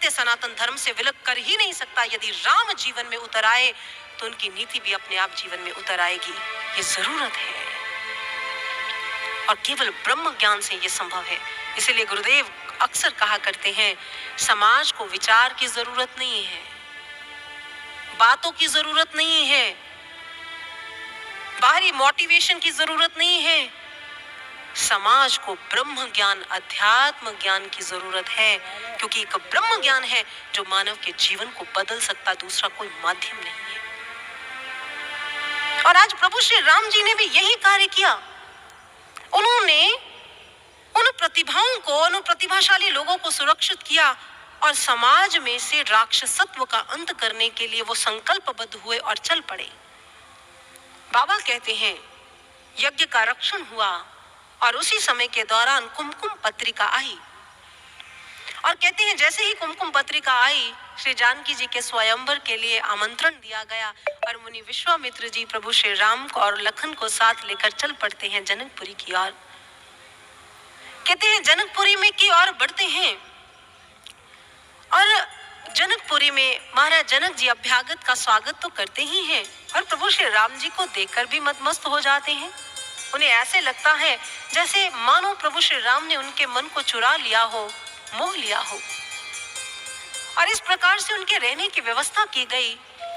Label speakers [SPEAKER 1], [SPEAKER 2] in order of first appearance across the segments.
[SPEAKER 1] सत्य सनातन धर्म से विलग कर ही नहीं सकता। यदि राम जीवन में उतर आए तो उनकी नीति भी अपने आप जीवन में उतर आएगी। ये जरूरत है और केवल ब्रह्म ज्ञान से ये संभव है। इसीलिए गुरुदेव अक्सर कहा करते हैं, समाज को विचार की जरूरत नहीं है, बातों की जरूरत नहीं है, बाहरी मोटिवेशन की जरूरत नहीं है। समाज को ब्रह्म ज्ञान, अध्यात्म ज्ञान की जरूरत है, क्योंकि एक ब्रह्म ज्ञान है जो मानव के जीवन को बदल सकता, दूसरा कोई माध्यम नहीं है। और आज प्रभु श्री राम जी ने भी यही कार्य किया। उन्होंने उन प्रतिभाओं को, उन प्रतिभाशाली लोगों को सुरक्षित किया और समाज में से राक्षसत्व का अंत करने के लिए वो संकल्पबद्ध हुए और चल पड़े। बाबा कहते हैं, यज्ञ का रक्षण हुआ और उसी समय के दौरान कुमकुम पत्रिका आई और कहते हैं जैसे ही कुमकुम पत्रिका आई, श्री जानकी जी के स्वयंवर के लिए आमंत्रण दिया गया और मुनि विश्वामित्र जी प्रभु श्री राम को और लखन को साथ लेकर चल पड़ते हैं जनकपुरी की ओर। कहते हैं जनकपुरी में की ओर बढ़ते हैं और जनकपुरी में महाराज जनक जी अभ्यागत का स्वागत तो करते ही हैं और प्रभु श्री राम जी को देखकर भी मदमस्त हो जाते हैं। उन्हें ऐसे लगता है जैसे मानो प्रभु श्री राम ने उनके मन को चुरा लिया हो, मोह लिया हो। और इस प्रकार से उनके रहने की व्यवस्था की गई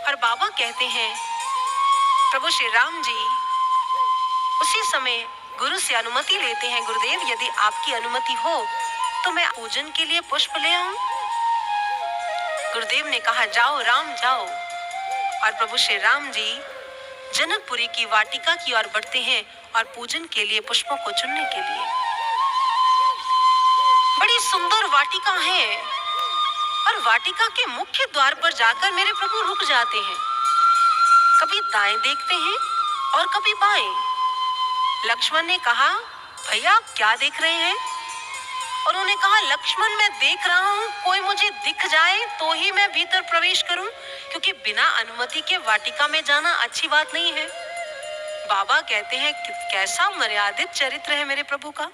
[SPEAKER 1] और बाबा कहते हैं, प्रभु श्री राम जी उसी समय गुरु से अनुमति लेते हैं, गुरुदेव यदि आपकी अनुमति हो तो मैं पूजन के लिए पुष्प ले आऊं। गुरुदेव ने कहा, जाओ राम जाओ। और प्रभु श्री राम जी जनकपुरी की वाटिका की ओर बढ़ते हैं और पूजन के लिए पुष्पों को चुनने के लिए। बड़ी सुंदर वाटिका है और वाटिका के मुख्य द्वार पर जाकर मेरे प्रभु रुक जाते हैं। कभी दाएं देखते हैं और कभी बाएं। लक्ष्मण ने कहा, भैया आप क्या देख रहे हैं? उन्होंने कहा, लक्ष्मण मैं देख रहा हूँ कोई मुझे दिख जाए तो ही मैं भीतर प्रवेश करूं, क्योंकि बिना अनुमति के वाटिका में जाना अच्छी बात नहीं है। बाबा कहते हैं, कैसा मर्यादित चरित्र है मेरे प्रभु का।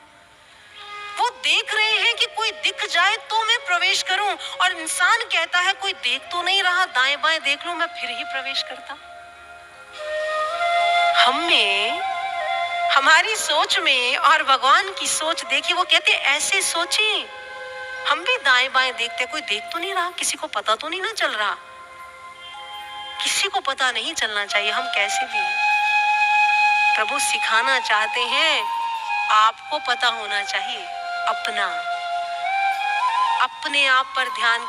[SPEAKER 1] वो देख रहे हैं कि कोई दिख जाए तो मैं प्रवेश करूं और इंसान कहता है कोई देख तो नहीं रहा, दाएं बाएं देख लूं मैं फिर ही प्रवेश करता। हमें हमारी सोच में और भगवान की सोच देखिए, वो कहते ऐसे सोचें। हम भी दाएं बाएं देखते, कोई देख तो नहीं रहा, किसी को पता तो नहीं ना चल रहा। किसी को पता नहीं चलना चाहिए हम कैसे भी हैं। प्रभु सिखाना चाहते हैं, आपको पता होना चाहिए अपना, अपने आप पर ध्यान